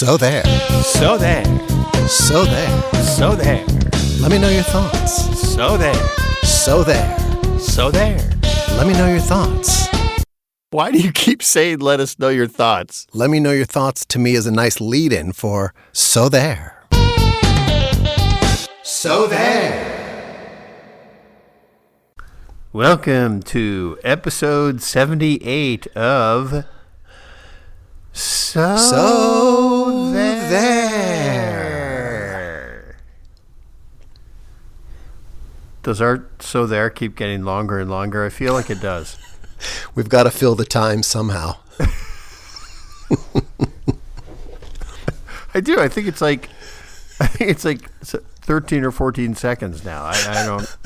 So there. So there. So there. So there. Let me know your thoughts. So there. So there. So there. Let me know your thoughts. Why do you keep saying let us know your thoughts? Let me know your thoughts to me is a nice lead-in for So There. So There. Welcome to episode 78 of So There. Does our So There keep getting longer and longer? I feel like it does. We've got to fill the time somehow. I do. I think it's like 13 or 14 seconds now. I don't.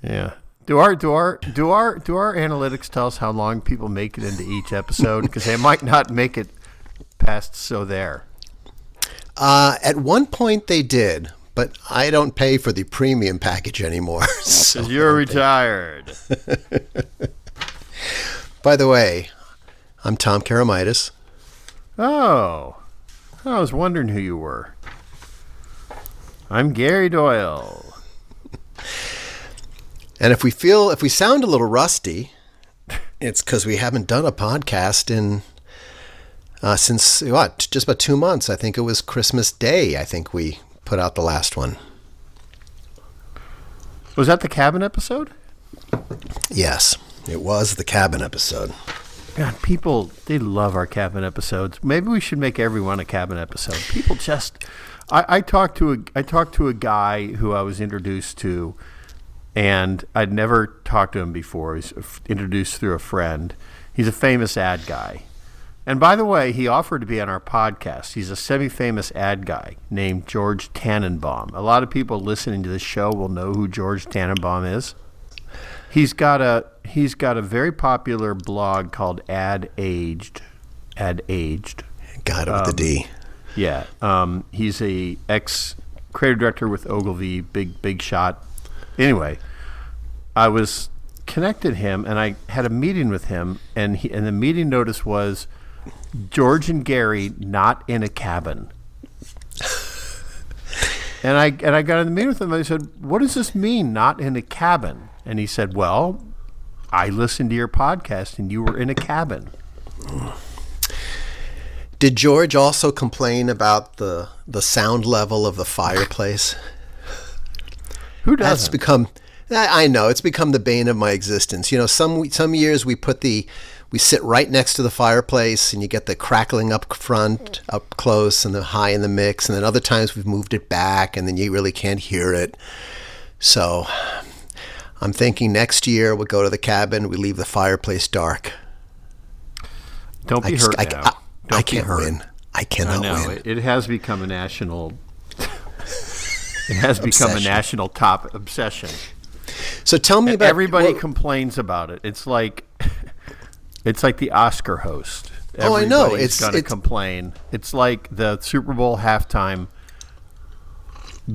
Yeah. Do our analytics tell us how long people make it into each episode? Because they might not make it past So There. At one point they did, but I don't pay for the premium package anymore. So you're retired. By the way, I'm Tom Karamitis. Oh, I was wondering who you were. I'm Gary Doyle. And if we sound a little rusty, it's because we haven't done a podcast since just about 2 months. I think it was Christmas Day. I think we put out the last one. Was that the cabin episode? Yes, it was the cabin episode. God, people, they love our cabin episodes. Maybe we should make everyone a cabin episode. People just, I talked to a guy who I was introduced to, and I'd never talked to him before. He was introduced through a friend. He's a famous ad guy. And by the way, he offered to be on our podcast. He's a semi-famous ad guy named George Tannenbaum. A lot of people listening to this show will know who George Tannenbaum is. He's got a very popular blog called Ad Aged. Got it with the D. Yeah. He's a ex-creative director with Ogilvy, big shot. Anyway, I was connected him, and I had a meeting with him, and the meeting notice was George and Gary not in a cabin. And I got in the meeting with him, and I said, "What does this mean, not in a cabin?" And he said, "Well, I listened to your podcast, and you were in a cabin." Did George also complain about the sound level of the fireplace? Who doesn't? I know, it's become the bane of my existence. You know, some years we sit right next to the fireplace, and you get the crackling up front, up close, and the high in the mix. And then other times we've moved it back, and then you really can't hear it. So I'm thinking next year we'll go to the cabin, we leave the fireplace dark. Don't be hurt now. I can't win. I cannot win. It has become a national. It has become a national top obsession. So tell me about. Everybody complains about it. It's like the Oscar host. I know. It's going to complain. It's like the Super Bowl halftime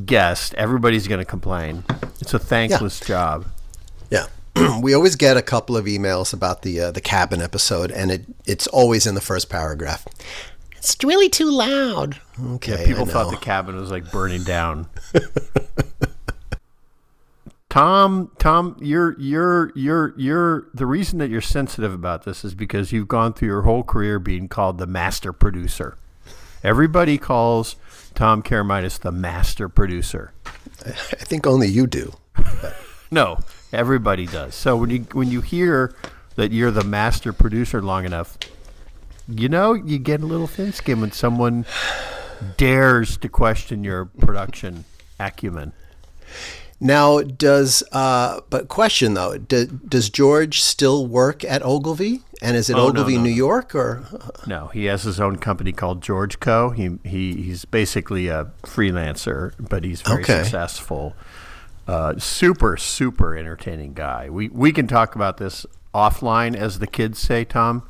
guest. Everybody's going to complain. It's a thankless job. Yeah. We always get a couple of emails about the cabin episode, and it's always in the first paragraph. It's really too loud. Okay. Yeah, people thought the cabin was like burning down. Tom, you're the reason that you're sensitive about this is because you've gone through your whole career being called the master producer. Everybody calls Tom Karamitis the master producer. I think only you do. No, everybody does. So when you hear that you're the master producer long enough, you get a little thin skin when someone dares to question your production acumen. Now, does George still work at Ogilvy? And is it Ogilvy, New York, or? No, he has his own company called George Co. He's basically a freelancer, but he's very successful. Super entertaining guy. We can talk about this offline, as the kids say, Tom.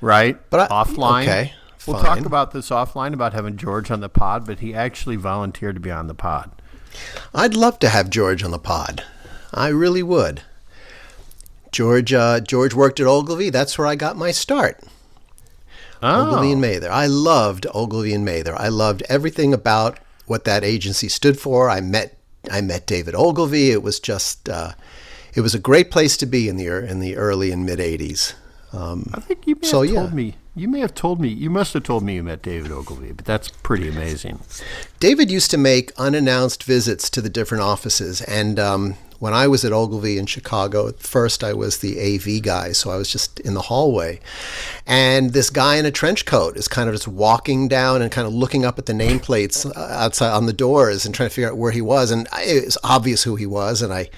Right? But offline. Okay. We'll talk about this offline about having George on the pod, but he actually volunteered to be on the pod. I'd love to have George on the pod. I really would. George worked at Ogilvy. That's where I got my start. Ogilvy and Mather. I loved Ogilvy and Mather. I loved everything about what that agency stood for. I met David Ogilvy. It was just it was a great place to be in the early and mid '80s. I think you may have told me. You may have told me. You must have told me you met David Ogilvy, but that's pretty amazing. David used to make unannounced visits to the different offices, and when I was at Ogilvy in Chicago, at first I was the AV guy, so I was just in the hallway. And this guy in a trench coat is kind of just walking down and kind of looking up at the nameplates outside on the doors and trying to figure out where he was. And it was obvious who he was, and I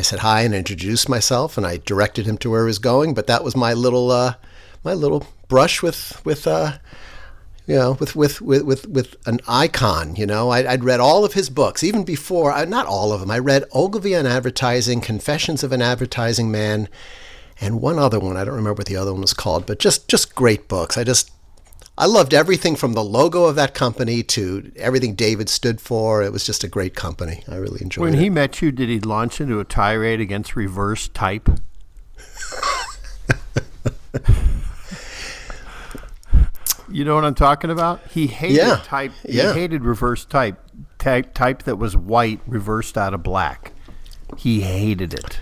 said hi and introduced myself, and I directed him to where he was going. But that was my little brush with an icon. I'd read all of his books, even before, not all of them. I read Ogilvy on Advertising, Confessions of an Advertising Man, and one other one. I don't remember what the other one was called, but just great books. I loved everything from the logo of that company to everything David stood for. It was just a great company. I really enjoyed it. When he met you, did he launch into a tirade against reverse type? You know what I'm talking about? He hated type. He hated reverse type that was white reversed out of black. He hated it.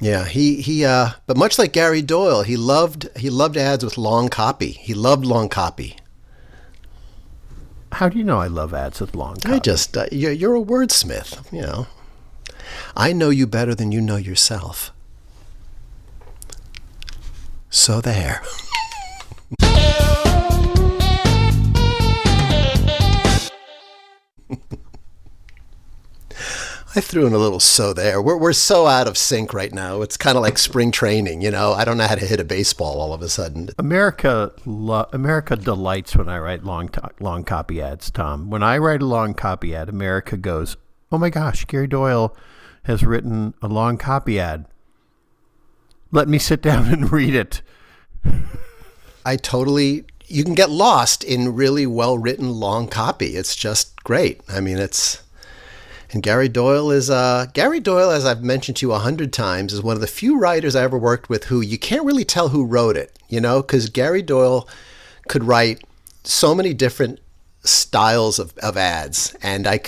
Yeah, but much like Gary Doyle, he loved ads with long copy. He loved long copy. How do you know I love ads with long copy? You're a wordsmith. I know you better than you know yourself. So there. I threw in a little so there. We're so out of sync right now. It's kind of like spring training, I don't know how to hit a baseball all of a sudden. America delights when I write long copy ads, Tom. When I write a long copy ad, America goes, "Oh my gosh, Gary Doyle has written a long copy ad. Let me sit down and read it." You can get lost in really well-written long copy. It's just great. I mean, and Gary Doyle, as I've mentioned to you 100 times, is one of the few writers I ever worked with who you can't really tell who wrote it, because Gary Doyle could write so many different styles of ads. And some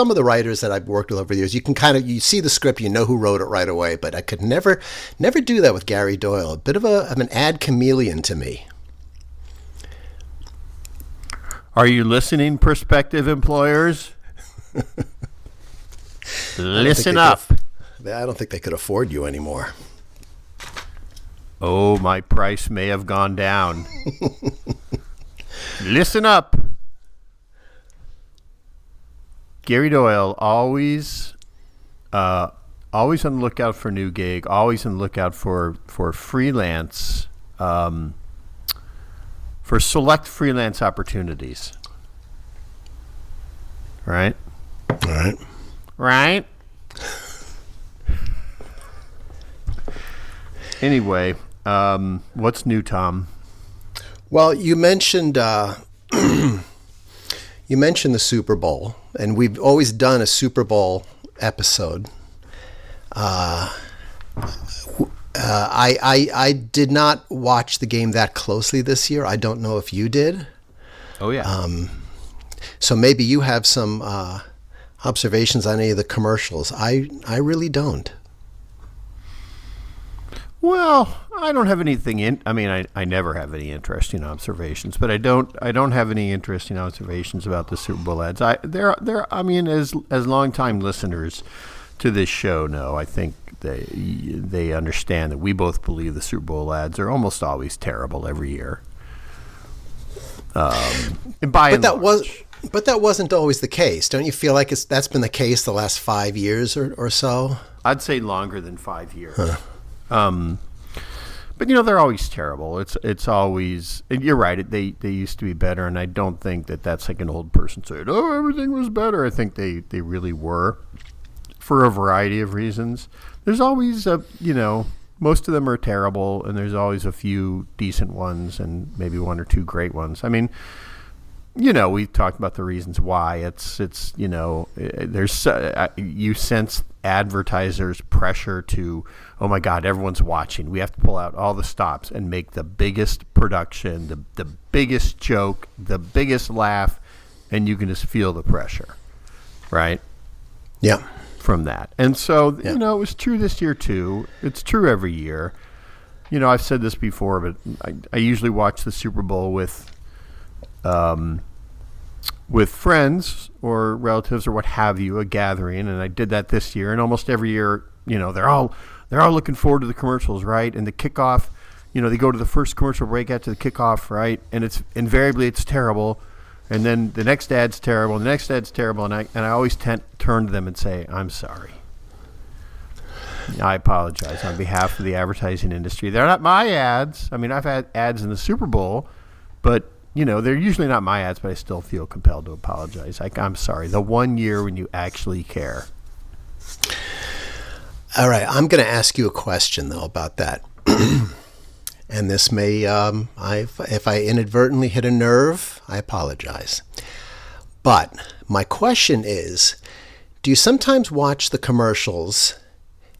of the writers that I've worked with over the years, you see the script, you know who wrote it right away, but I could never do that with Gary Doyle. A bit of an ad chameleon to me. Are you listening, prospective employers? Listen up. I don't think they could afford you anymore. Oh, my price may have gone down. Listen up. Gary Doyle, always on the lookout for new gig, always on the lookout for freelance, for select freelance opportunities. Right? Right? Anyway, what's new, Tom? Well, you mentioned the Super Bowl, and we've always done a Super Bowl episode. I did not watch the game that closely this year. I don't know if you did. Oh yeah. So maybe you have some observations on any of the commercials. I really don't. Well, I don't have anything I never have any interesting observations, but I don't have any interesting observations about the Super Bowl ads. As longtime listeners to this show know, I think they understand that we both believe the Super Bowl ads are almost always terrible every year. And But that wasn't always the case. Don't you feel like that's been the case the last 5 years or so? I'd say longer than 5 years. Huh. But they're always terrible. It's always, and you're right. They used to be better, and I don't think that's like an old person saying, "Oh, everything was better." I think they really were, for a variety of reasons. There's always most of them are terrible, and there's always a few decent ones, and maybe one or two great ones. I mean, we've talked about the reasons why. There's you sense advertisers' pressure to, oh my God, everyone's watching. We have to pull out all the stops and make the biggest production, the biggest joke, the biggest laugh, and you can just feel the pressure, right? Yeah. From that. And so, it was true this year too. It's true every year. I've said this before, but I usually watch the Super Bowl with friends or relatives or what have you, a gathering, and I did that this year. And almost every year, they're all looking forward to the commercials, right? And the kickoff, they go to the first commercial break after the kickoff, right? And it's invariably it's terrible. And then the next ad's terrible, and the next ad's terrible, and I always turn to them and say, I'm sorry. I apologize on behalf of the advertising industry. They're not my ads. I mean, I've had ads in the Super Bowl, but, they're usually not my ads, but I still feel compelled to apologize. I'm sorry. The one year when you actually care. All right. I'm going to ask you a question, though, about that. And this may, if I inadvertently hit a nerve, I apologize. But my question is, do you sometimes watch the commercials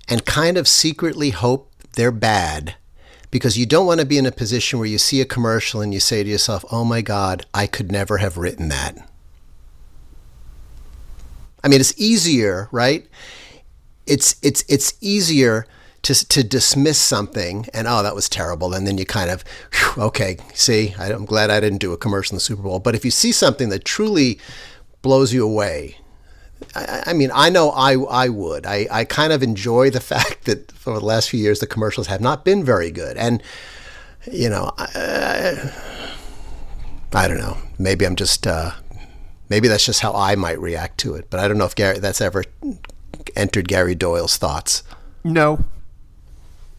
and kind of secretly hope they're bad because you don't want to be in a position where you see a commercial and you say to yourself, oh my God, I could never have written that? I mean, it's easier, right? It's easier to dismiss something and, oh, that was terrible. And then you kind of, okay, see, I'm glad I didn't do a commercial in the Super Bowl. But if you see something that truly blows you away, I mean, I know I would. I kind of enjoy the fact that for the last few years, the commercials have not been very good. And, I don't know. Maybe I'm just, maybe that's just how I might react to it. But I don't know if that's ever entered Gary Doyle's thoughts. No.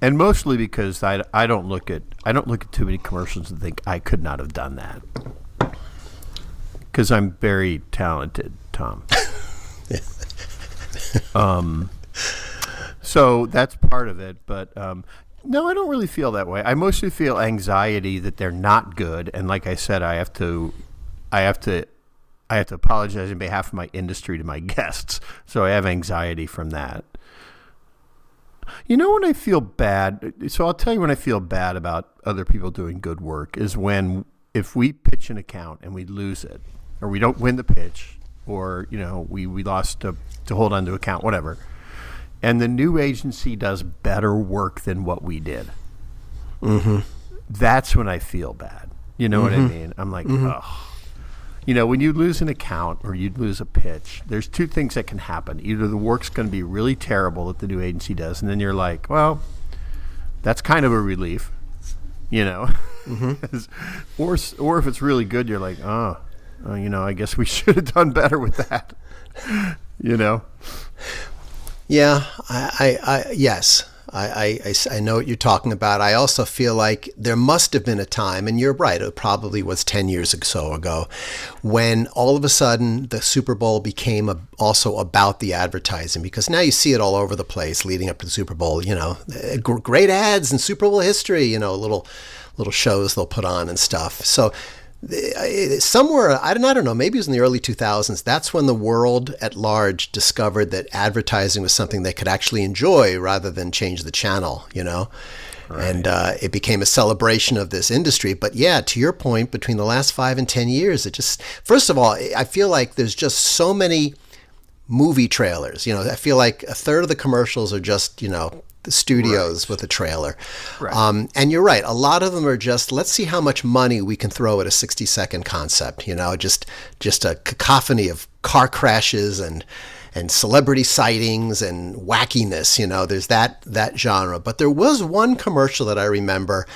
And mostly because I don't look at too many commercials and think I could not have done that. Because I'm very talented, Tom. So that's part of it, but no, I don't really feel that way. I mostly feel anxiety that they're not good, and like I said, I have to apologize on behalf of my industry to my guests. So I have anxiety from that. When I feel bad, so I'll tell you when I feel bad about other people doing good work is if we pitch an account and we lose it, or we don't win the pitch, or, we lost to hold on to account, whatever, and the new agency does better work than what we did. Mm-hmm. That's when I feel bad. You know what I mean? I'm like, ugh. When you lose an account or you lose a pitch, there's two things that can happen. Either the work's going to be really terrible that the new agency does, and then you're like, well, that's kind of a relief, or if it's really good, you're like, I guess we should have done better with that, Yeah, yes. I know what you're talking about. I also feel like there must have been a time, and you're right, it probably was 10 years or so ago, when all of a sudden the Super Bowl became also about the advertising, because now you see it all over the place leading up to the Super Bowl, great ads in Super Bowl history, little shows they'll put on and stuff. So somewhere, I don't know, maybe it was in the early 2000s, that's when the world at large discovered that advertising was something they could actually enjoy rather than change the channel, Right. And it became a celebration of this industry. But yeah, to your point, between the last 5 and 10 years, it just, first of all, I feel like there's just so many movie trailers. I feel like a third of the commercials are just, the studios with a trailer. Right. And you're right. A lot of them are just, let's see how much money we can throw at a 60-second concept, just a cacophony of car crashes and celebrity sightings and wackiness, there's that genre. But there was one commercial that I remember,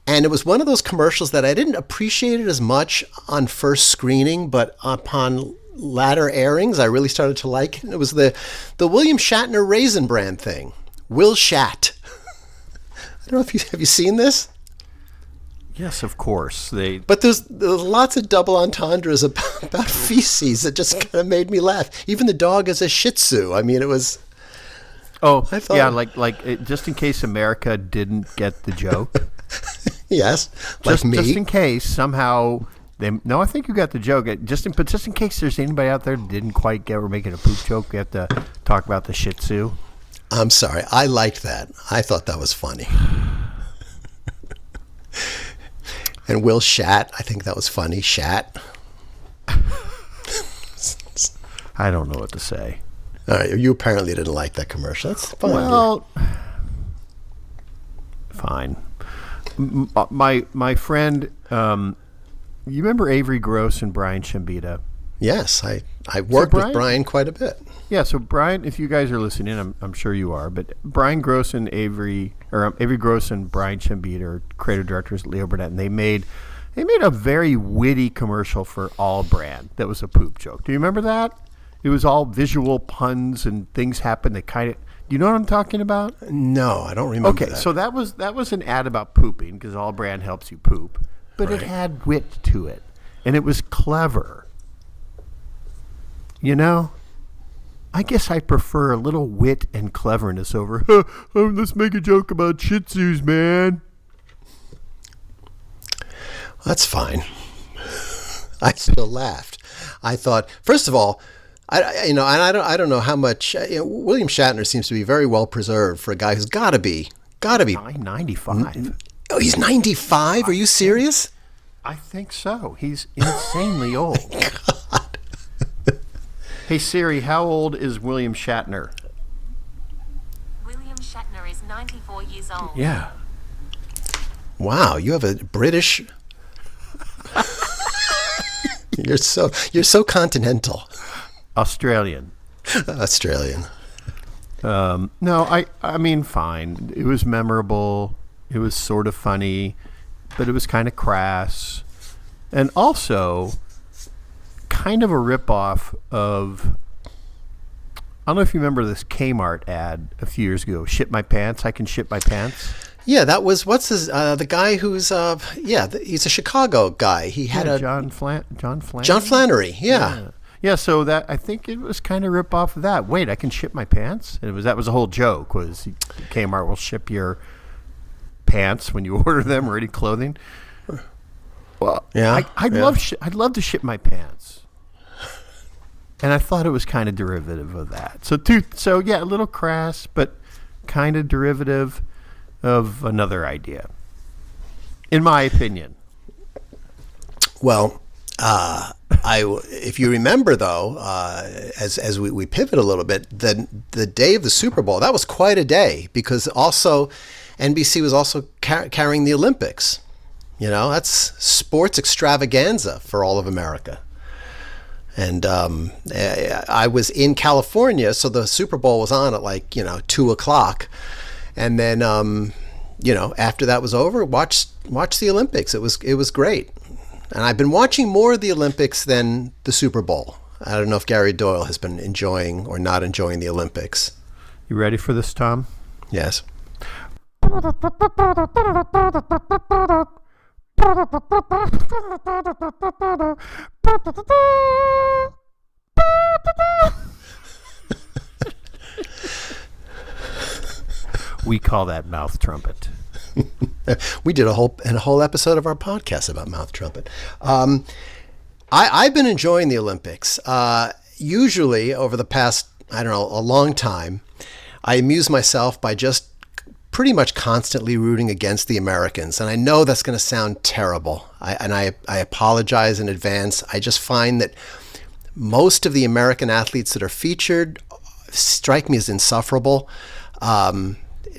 and it was one of those commercials that I didn't appreciate it as much on first screening, but upon latter airings, I really started to like it. It was the William Shatner Raisin Bran thing. Will Shat. I don't know if have you seen this? Yes, of course. But there's lots of double entendres about feces that just kind of made me laugh. Even the dog is a Shih Tzu. I mean, it was. Oh, yeah, just in case America didn't get the joke. Yes, like me. Just in case somehow No, I think you got the joke. Just in case there's anybody out there that didn't quite get we're making a poop joke, we have to talk about the Shih Tzu. I'm sorry. I liked that. I thought that was funny. And Will Shat, I think that was funny. Shat. I don't know what to say. All right, you apparently didn't like that commercial. That's fine. Well, fine. My friend, you remember Avery Gross and Brian Chambita? Yes, I worked with Brian quite a bit. Yeah, so Brian, if you guys are listening, I'm sure you are, but Brian Gross and Avery Gross and Brian Chambita are creative directors at Leo Burnett, and they made a very witty commercial for All Brand that was a poop joke. Do you remember that? It was all visual puns and things happened that kind of. Do you know what I'm talking about? No, I don't remember. Okay, so that was an ad about pooping because All Brand helps you poop, but It had wit to it, and it was clever. You know, I guess I prefer a little wit and cleverness over. Let's make a joke about Shih Tzus, man. That's fine. I still laughed. I thought, first of all, I don't know how much William Shatner seems to be very well preserved for a guy who's got to be 95. Oh, he's 95. Are you serious? I think so. He's insanely old. God. Hey Siri, how old is William Shatner? William Shatner is 94 years old. Yeah. Wow, you have a British. You're so continental. Australian. No, I mean, fine. It was memorable. It was sort of funny, but it was kind of crass. And also kind of a ripoff of, I don't know if you remember this Kmart ad a few years ago, Shit My Pants, I Can Shit My Pants. Yeah, that was, the guy who's, he's a Chicago guy. He had John Flannery. John Flannery, yeah. Yeah, so that I think it was kind of rip off of that. Wait, I can ship my pants? And that was a whole joke, was Kmart will ship your pants when you order them or any clothing. Well, yeah, I'd love to ship my pants. And I thought it was kind of derivative of that. So yeah, a little crass, but kind of derivative of another idea, in my opinion. Well, if you remember though, as we pivot a little bit, the day of the Super Bowl, that was quite a day because also NBC was also carrying the Olympics. You know, that's sports extravaganza for all of America. And I was in California, so the Super Bowl was on at 2:00, and then after that was over, watched the Olympics. It was great. And I've been watching more of the Olympics than the Super Bowl. I don't know if Gary Doyle has been enjoying or not enjoying the Olympics. You ready for this, Tom? Yes. We call that mouth trumpet. We did a whole episode of our podcast about mouth trumpet. I've been enjoying the Olympics. Usually over the past, a long time, I amuse myself by just pretty much constantly rooting against the Americans. And I know that's going to sound terrible. I apologize in advance. I just find that most of the American athletes that are featured strike me as insufferable.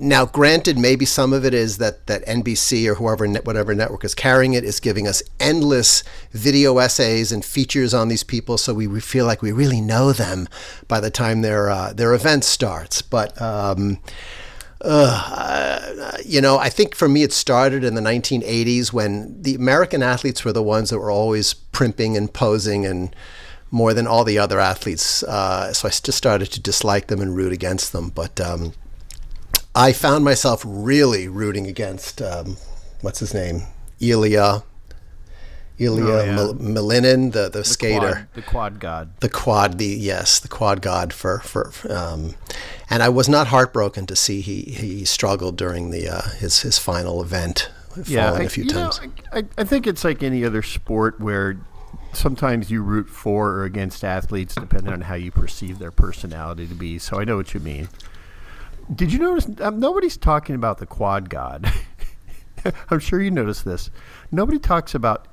Now, granted, maybe some of it is that NBC or whatever network is carrying it is giving us endless video essays and features on these people, so we feel like we really know them by the time their event starts. But I think for me it started in the 1980s when the American athletes were the ones that were always primping and posing and more than all the other athletes. So I just started to dislike them and root against them. But I found myself really rooting against, what's his name? Ilya Malinin, the skater. The quad god. The quad god for and I was not heartbroken to see he struggled during his final event fallen a few times. I think it's like any other sport where sometimes you root for or against athletes depending on how you perceive their personality to be. So I know what you mean. Did you notice nobody's talking about the quad god? I'm sure you noticed this. Nobody talks about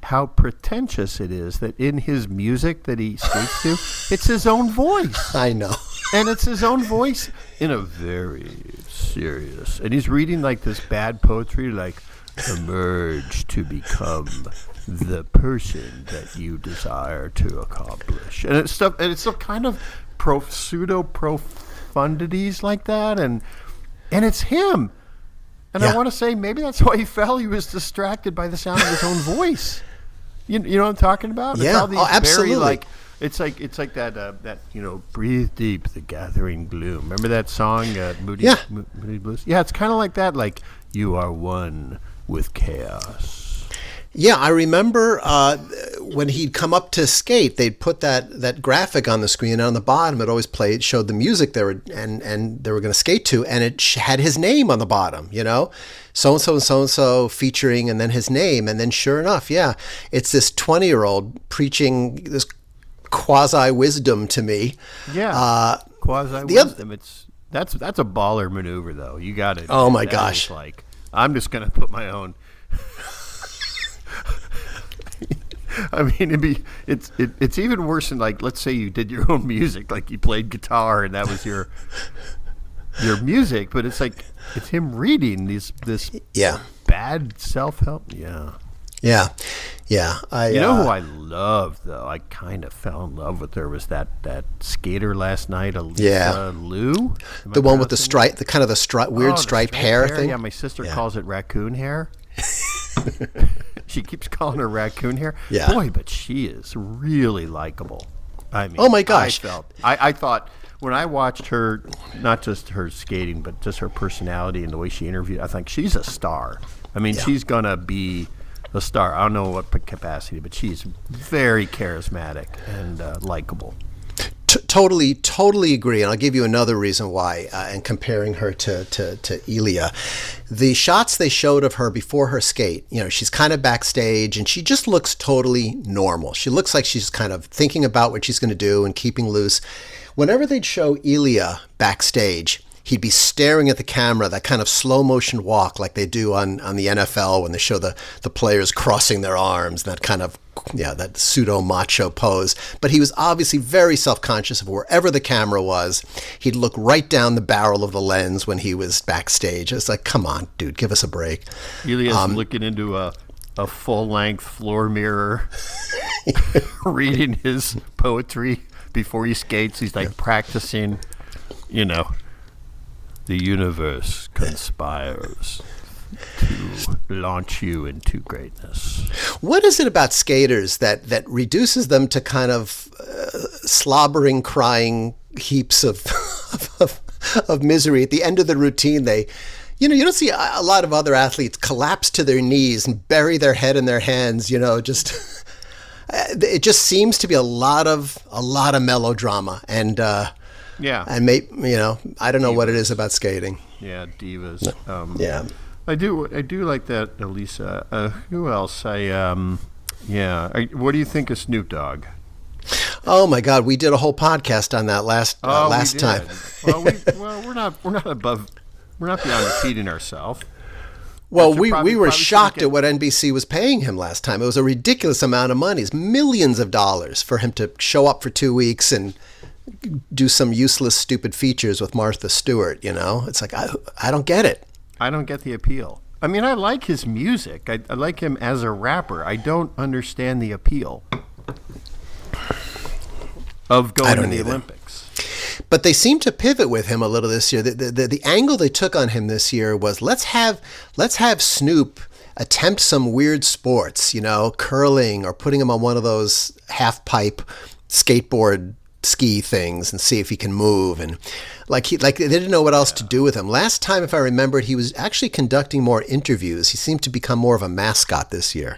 how pretentious it is that in his music that he skates to, it's his own voice. I know. And it's his own voice in a very serious. And he's reading like this bad poetry like, emerge to become the person that you desire to accomplish. And it's stuff, and it's some kind of pseudo profundities like that, and it's him. And I want to say maybe that's why he fell. He was distracted by the sound of his own voice. You know what I'm talking about? Yeah. Absolutely. It's like that breathe deep the gathering gloom. Remember that song, Moody Blues? Yeah, it's kind of like that. Like you are one with chaos. Yeah, I remember when he'd come up to skate, they'd put that graphic on the screen, and on the bottom it always showed the music they were and they were going to skate to, and it had his name on the bottom, so and so and so and so featuring, and then his name, and then sure enough, it's this 20-year-old preaching this quasi wisdom to me. Yeah, quasi wisdom. That's a baller maneuver, though. You got it. Oh my gosh! Like I'm just going to put my own. I mean, it's even worse than, like, let's say you did your own music, like you played guitar and that was your music, but it's like it's him reading this bad self-help. Yeah. You know who I love, though? I kind of fell in love with her. Was that skater last night, Elisa Liu? The one with the stripe, weird striped hair thing. Yeah, my sister calls it raccoon hair. She keeps calling her raccoon hair. Yeah. Boy, but she is really likable. I mean, oh my gosh. I thought when I watched her, not just her skating, but just her personality and the way she interviewed, I think she's a star. I mean, she's going to be a star. I don't know what capacity, but she's very charismatic and likable. Totally agree, and I'll give you another reason why. And comparing her to Ilya, the shots they showed of her before her skate, she's kind of backstage, and she just looks totally normal. She looks like she's kind of thinking about what she's going to do and keeping loose. Whenever they'd show Ilya backstage, he'd be staring at the camera, that kind of slow motion walk like they do on the NFL when they show the players crossing their arms, that kind of, that pseudo macho pose. But he was obviously very self-conscious of wherever the camera was. He'd look right down the barrel of the lens when he was backstage. It's like, come on, dude, give us a break. Ilya's looking into a full-length floor mirror, reading his poetry before he skates. He's like practicing, the universe conspires to launch you into greatness. What is it about skaters that reduces them to kind of slobbering, crying heaps of misery at the end of the routine? You don't see a lot of other athletes collapse to their knees and bury their head in their hands. Just it just seems to be a lot of melodrama and. And I don't know what it is about skating. Yeah, divas. Yeah, I do like that, Elisa. Who else? What do you think of Snoop Dogg? Oh my God, we did a whole podcast on that last time. Well, we're not beyond repeating ourselves. Well, we were shocked at what NBC was paying him last time. It was a ridiculous amount of money. It's millions of dollars for him to show up for 2 weeks and do some useless, stupid features with Martha Stewart. It's like I don't get it. I don't get the appeal. I mean, I like his music. I like him as a rapper. I don't understand the appeal of going to the Olympics. But they seem to pivot with him a little this year. The angle they took on him this year was let's have Snoop attempt some weird sports, curling, or putting him on one of those half pipe skateboard ski things and see if he can move, and like they didn't know what else to do with him. Last time, if I remembered, he was actually conducting more interviews. He seemed to become more of a mascot this year.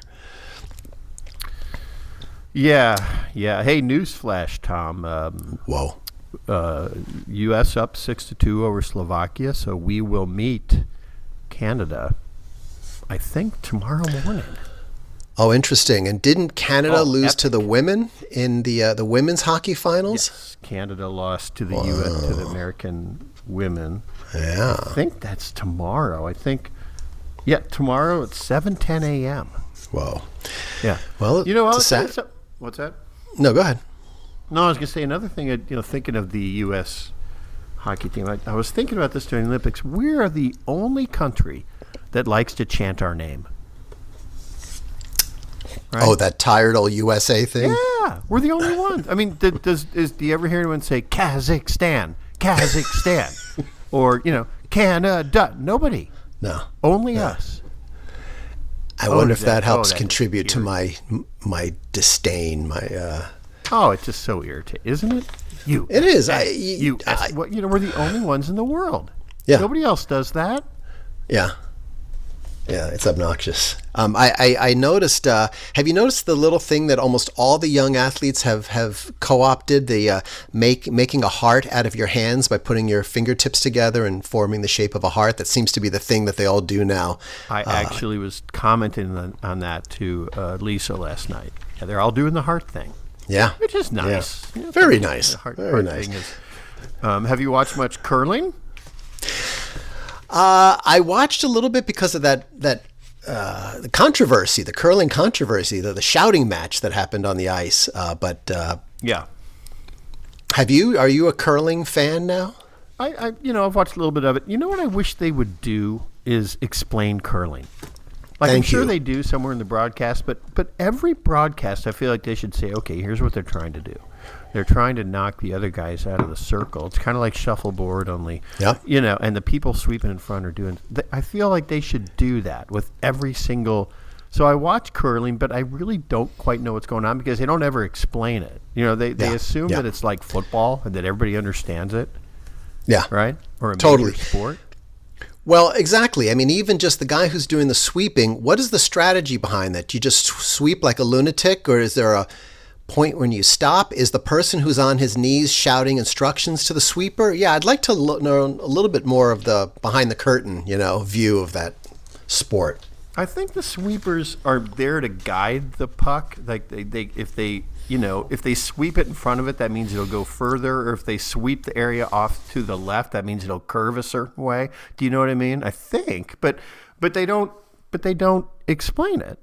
Yeah. Hey, newsflash, Tom. Whoa. U.S. up 6-2 over Slovakia, so we will meet Canada I think, tomorrow morning. Oh, interesting. And didn't Canada lose epic. to the women in the women's hockey finals? Yes, Canada lost to the U.S. to the American women. Yeah. I think that's tomorrow. I think, tomorrow at 7:10 a.m. Whoa. Yeah. Well, You know, it's a sad. what's that? No, go ahead. No, I was going to say another thing. Thinking of the U.S. hockey team, I was thinking about this during the Olympics. We are the only country that likes to chant our name. Right? Oh, that tired old USA thing? Yeah, we're the only ones. I mean, do you ever hear anyone say Kazakhstan, Kazakhstan, or Canada? Nobody. No. Only us. I wonder if that helps that contribute to irritates. my disdain. It's just so irritating, isn't it? It is. We're the only ones in the world. Yeah. Nobody else does that. Yeah. Yeah, it's obnoxious. I noticed. Have you noticed the little thing that almost all the young athletes have co-opted? The making a heart out of your hands by putting your fingertips together and forming the shape of a heart. That seems to be the thing that they all do now. I actually was commenting on that to Lisa last night. Yeah, they're all doing the heart thing. Yeah, Which is nice. Yeah. Very nice. The heart Very nice. thing is, have you watched much curling? I watched a little bit because of the controversy, the curling controversy, the shouting match that happened on the ice. Yeah. Are you a curling fan now? I've watched a little bit of it. You know what I wish they would do is explain curling. Like, I'm Thank sure you. they do somewhere in the broadcast, but every broadcast, I feel like they should say, okay, here's what they're trying to do. They're trying to knock the other guys out of the circle. It's kind of like shuffleboard, only, and the people sweeping in front are doing. I feel like they should do that with every single. So I watch curling, but I really don't quite know what's going on because they don't ever explain it. They assume that it's like football and that everybody understands it. Yeah. Right? Or a Totally. major sport. Well, exactly. I mean, even just the guy who's doing the sweeping, what is the strategy behind that? Do you just sweep like a lunatic, or is there a point when you stop? Is the person who's on his knees shouting instructions to the sweeper? Yeah, I'd like to know a little bit more of the behind the curtain, view of that sport. I think the sweepers are there to guide the puck. Like if they sweep it in front of it, that means it'll go further. Or if they sweep the area off to the left, that means it'll curve a certain way. Do you know what I mean? I think, but they don't explain it.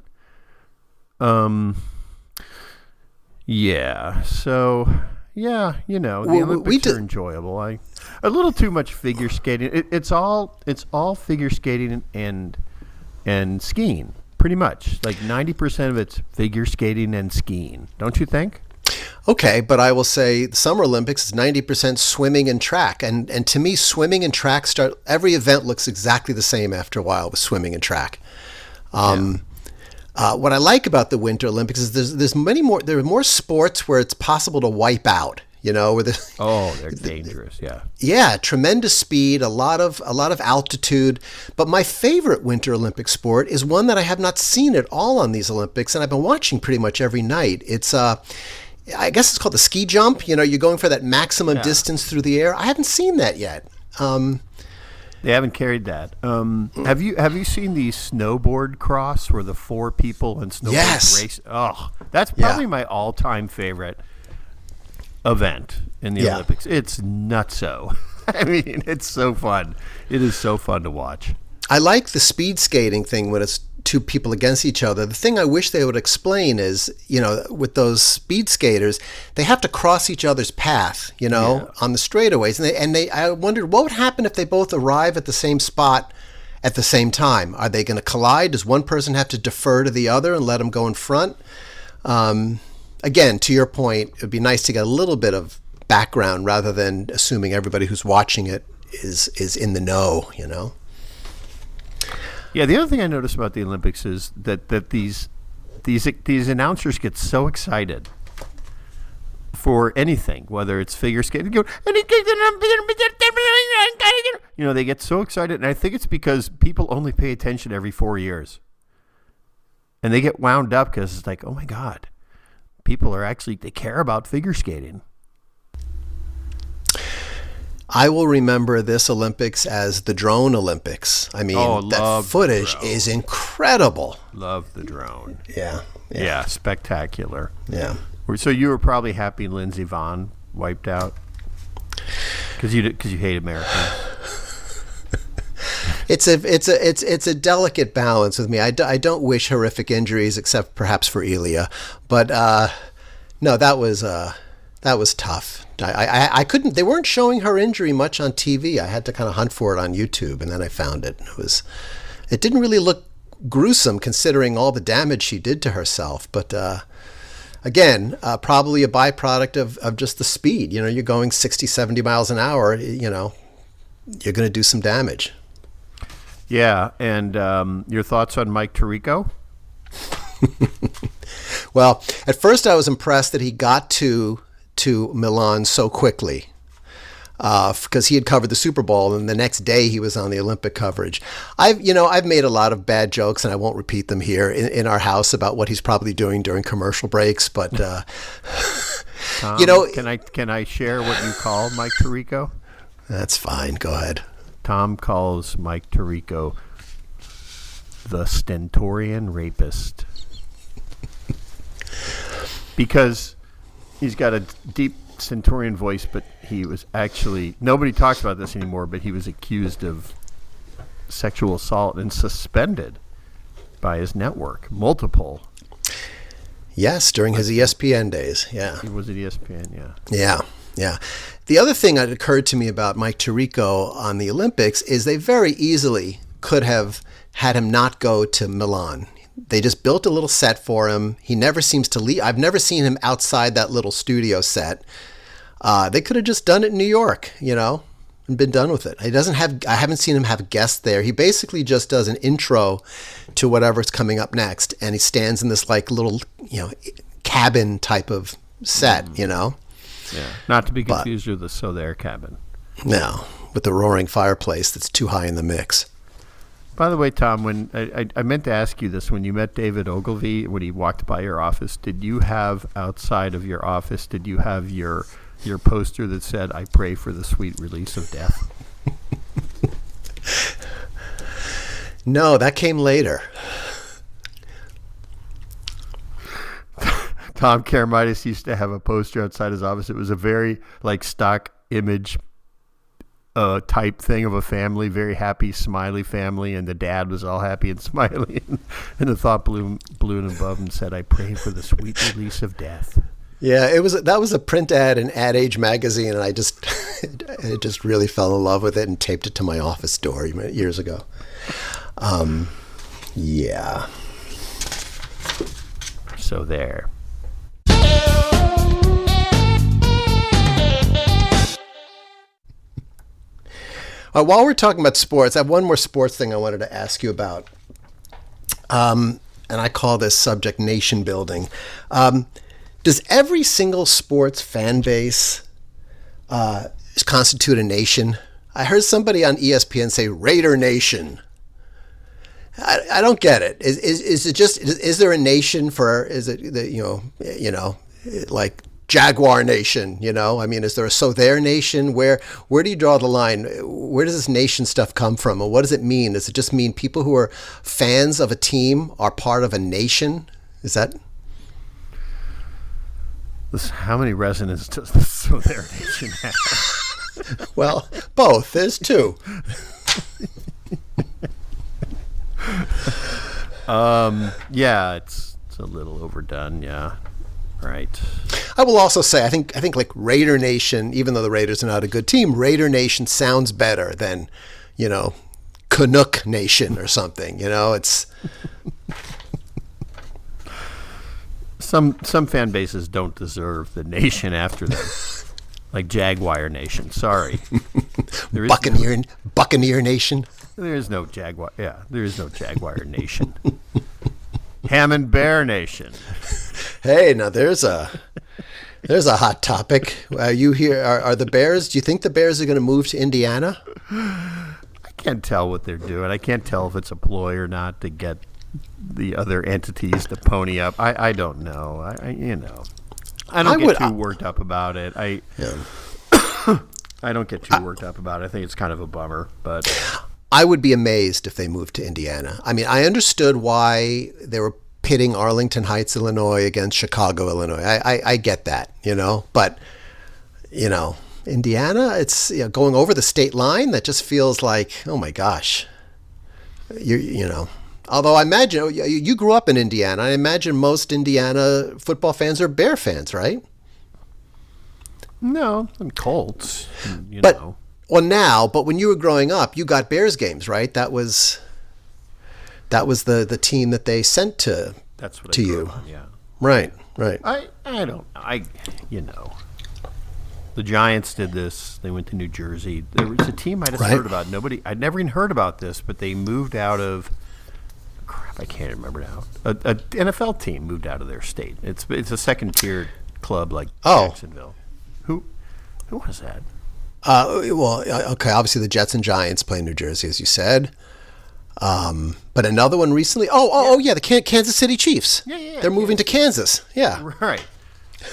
Yeah. So yeah, the Olympics are enjoyable. A little too much figure skating. It's all figure skating and skiing, pretty much. Like 90% of it's figure skating and skiing. Don't you think? Okay, but I will say the Summer Olympics is 90% swimming and track. And to me, swimming and track every event looks exactly the same after a while with swimming and track. What I like about the Winter Olympics is there are more sports where it's possible to wipe out. Where they're dangerous. Yeah. Yeah, tremendous speed, a lot of altitude. But my favorite Winter Olympic sport is one that I have not seen at all on these Olympics, and I've been watching pretty much every night. It's I guess it's called the ski jump. You're going for that maximum distance through the air. I haven't seen that yet. They haven't carried that. Have you seen the snowboard cross where the four people in snowboard race? Oh, that's probably my all-time favorite event in the Olympics. It's nutso. I mean, it's so fun. It is so fun to watch. I like the speed skating thing when it's two people against each other. The thing I wish they would explain is, with those speed skaters, they have to cross each other's path, on the straightaways. And I wondered what would happen if they both arrive at the same spot at the same time. Are they going to collide? Does one person have to defer to the other and let them go in front? Again, to your point, it would be nice to get a little bit of background rather than assuming everybody who's watching it is in the know, Yeah, the other thing I noticed about the Olympics is that these announcers get so excited for anything, whether it's figure skating, they get so excited, and I think it's because people only pay attention every 4 years, and they get wound up because it's like, oh my God, people they care about figure skating. I will remember this Olympics as the drone Olympics. I mean, that footage is incredible. Love the drone. Yeah. Spectacular. Yeah. So you were probably happy Lindsey Vonn wiped out because you hate Americans. It's a delicate balance with me. I don't wish horrific injuries except perhaps for Elia, but no, that was tough. I couldn't. They weren't showing her injury much on TV. I had to kind of hunt for it on YouTube, and then I found it. It didn't really look gruesome considering all the damage she did to herself, but again, probably a byproduct of just the speed. You know, you're going 60, 70 miles an hour. You know, you're going to do some damage. Yeah, and your thoughts on Mike Tirico? Well, at first I was impressed that he got to Milan so quickly because he had covered the Super Bowl, and the next day he was on the Olympic coverage. I've made a lot of bad jokes, and I won't repeat them here in our house about what he's probably doing during commercial breaks. But Tom, can I share what you call Mike Tirico? That's fine. Go ahead. Tom calls Mike Tirico the stentorian rapist because he's got a deep stentorian voice, but he was actually, nobody talks about this anymore, but he was accused of sexual assault and suspended by his network, multiple. Yes, during his ESPN days. Yeah. He was at ESPN, yeah. Yeah. Yeah. The other thing that occurred to me about Mike Tirico on the Olympics is they very easily could have had him not go to Milan. They just built a little set for him. He never seems to leave. I've never seen him outside that little studio set. They could have just done it in New York, and been done with it. I haven't seen him have guests there. He basically just does an intro to whatever's coming up next, and he stands in this like little, cabin type of set, Yeah, not to be confused with the So There cabin. No, with the roaring fireplace that's too high in the mix. By the way, Tom, when I meant to ask you this, when you met David Ogilvy, when he walked by your office, did you have outside of your office, did you have your poster that said, "I pray for the sweet release of death"? No, that came later. Tom Karamitis used to have a poster outside his office. It was a very stock image type thing of a family, very happy, smiley family, and the dad was all happy and smiley, and the thought balloon above and said, "I pray for the sweet release of death." Yeah, that was a print ad in Ad Age magazine, and I just really fell in love with it and taped it to my office door years ago. Yeah. So there. While we're talking about sports, I have one more sports thing I wanted to ask you about. And I call this subject nation building. Does every single sports fan base constitute a nation? I heard somebody on ESPN say Raider Nation. I don't get it. Is it just, is there a nation for, is it, like Jaguar Nation, I mean, is there a So There Nation? Where do you draw the line? Where does this nation stuff come from? And what does it mean? Does it just mean people who are fans of a team are part of a nation? Is that? How many resonants does the So There Nation have? Well, both. There's two. Yeah, it's a little overdone, yeah. Right. I will also say, I think like Raider Nation, even though the Raiders are not a good team, Raider Nation sounds better than, Canuck Nation or something. It's some fan bases don't deserve the nation after them, like Jaguar Nation. Sorry, Buccaneer Nation. There is no Jaguar. Yeah, there is no Jaguar Nation. Hammond Bear Nation. Hey, now there's a hot topic. You hear? Are the Bears? Do you think the Bears are going to move to Indiana? I can't tell what they're doing. I can't tell if it's a ploy or not to get the other entities to pony up. I don't know. I don't get too worked up about it. I don't get too worked up about it. I think it's kind of a bummer, but I would be amazed if they moved to Indiana. I mean, I understood why they were pitting Arlington Heights, Illinois against Chicago, Illinois. I get that, but, Indiana, it's going over the state line. That just feels like, oh my gosh, although I imagine you grew up in Indiana. I imagine most Indiana football fans are Bear fans, right? no, I'm Colts. But when you were growing up, you got Bears games, right? That was the team that they sent to That's what to I grew you. up on, yeah. Right. I don't the Giants did this. They went to New Jersey. There was a team I'd heard about. I'd never even heard about this, but they moved out of I can't remember now. A NFL team moved out of their state. It's a second tier club like Jacksonville. Who was that? Okay. Obviously, the Jets and Giants play in New Jersey, as you said. But another one recently. Yeah, the Kansas City Chiefs. Yeah. They're moving to Kansas. Yeah. Right.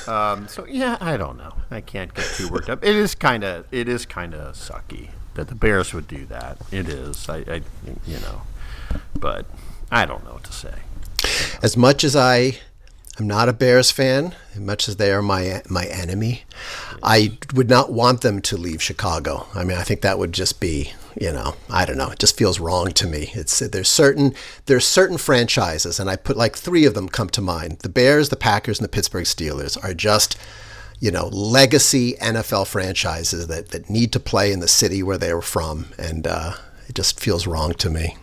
I don't know. I can't get too worked up. It is kind of sucky that the Bears would do that. It is. But I don't know what to say. As much as I'm not a Bears fan, as much as they are my enemy, I would not want them to leave Chicago. I mean, I think that would just be, I don't know. It just feels wrong to me. There's certain franchises, and I put like three of them come to mind. The Bears, the Packers, and the Pittsburgh Steelers are just, legacy NFL franchises that need to play in the city where they were from, and it just feels wrong to me.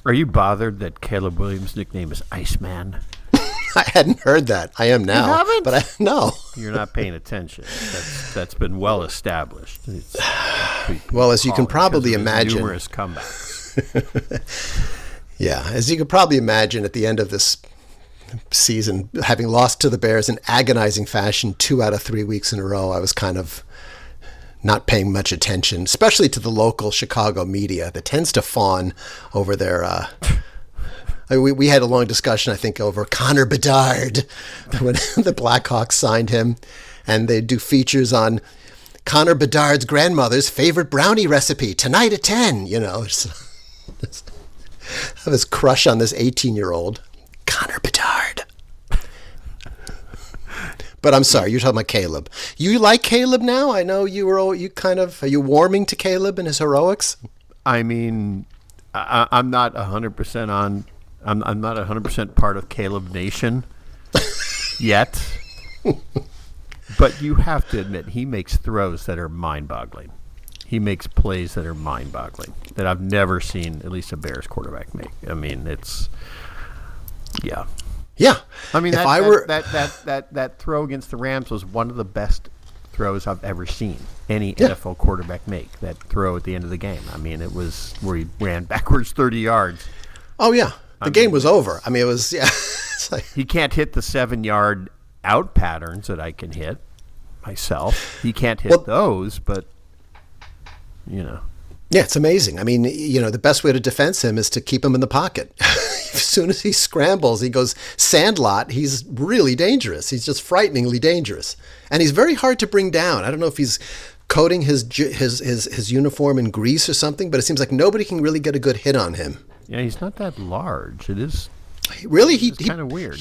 Are you bothered that Caleb Williams' nickname is Iceman? I hadn't heard that. I am now. You haven't? But no. You're not paying attention. That's been well established. Well, as you can probably imagine, numerous comebacks. Yeah, as you can probably imagine, at the end of this season, having lost to the Bears in agonizing fashion 2 out of 3 weeks in a row, I was kind of not paying much attention, especially to the local Chicago media that tends to fawn over their. We had a long discussion, I think, over Connor Bedard when the Blackhawks signed him, and they do features on Connor Bedard's grandmother's favorite brownie recipe tonight at 10. I have this crush on this 18-year-old, Connor Bedard. But I'm sorry, you're talking about Caleb. You like Caleb now? I know are you warming to Caleb and his heroics? I mean, I'm not 100% on. I'm not 100% part of Caleb Nation yet, but you have to admit he makes throws that are mind-boggling. He makes plays that are mind-boggling that I've never seen at least a Bears quarterback make. I mean, yeah. I mean, that throw against the Rams was one of the best throws I've ever seen any NFL quarterback make. That throw at the end of the game. I mean, it was where he ran backwards 30 yards. Oh yeah. The game was over. I mean, it was, yeah. It's like, he can't hit the 7-yard out patterns that I can hit myself. He can't hit those, but, Yeah, it's amazing. I mean, the best way to defense him is to keep him in the pocket. As soon as he scrambles, he goes sandlot. He's really dangerous. He's just frighteningly dangerous. And he's very hard to bring down. I don't know if he's coating his uniform in grease or something, but it seems like nobody can really get a good hit on him. Yeah, he's not that large. It is really he's kind of weird.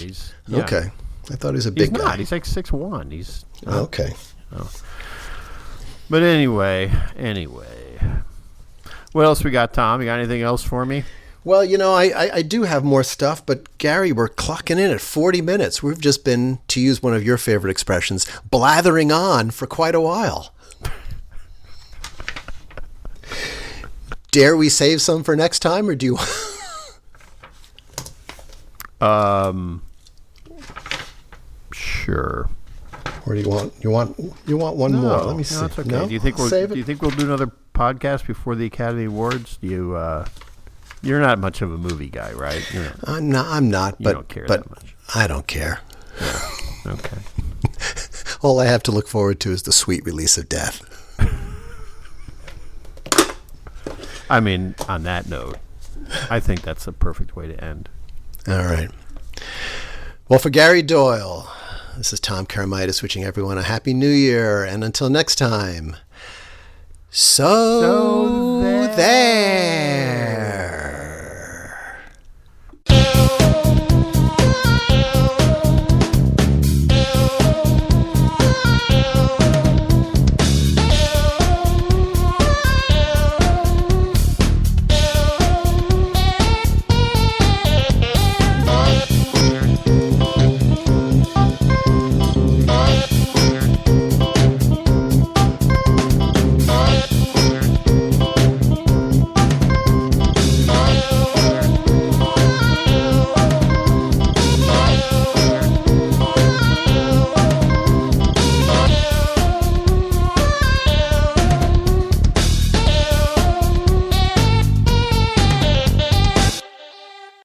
Okay. I thought he was a big guy. He's not. He's like 6'1". He's okay. But anyway, what else we got, Tom? You got anything else for me? Well, I do have more stuff, but Gary, we're clocking in at 40 minutes. We've just been, to use one of your favorite expressions, blathering on for quite a while. Dare we save some for next time, or do you? Sure. Or do you want one more? Let me see. No, it's okay. No? Do you think we'll do another podcast before the Academy Awards? You're not much of a movie guy, right? I'm not. But, you don't care that much. I don't care. Yeah. Okay. All I have to look forward to is the sweet release of death. I mean, on that note, I think that's a perfect way to end. All right. Well, for Gary Doyle, this is Tom Karamitis wishing everyone a Happy New Year. And until next time, So, So there.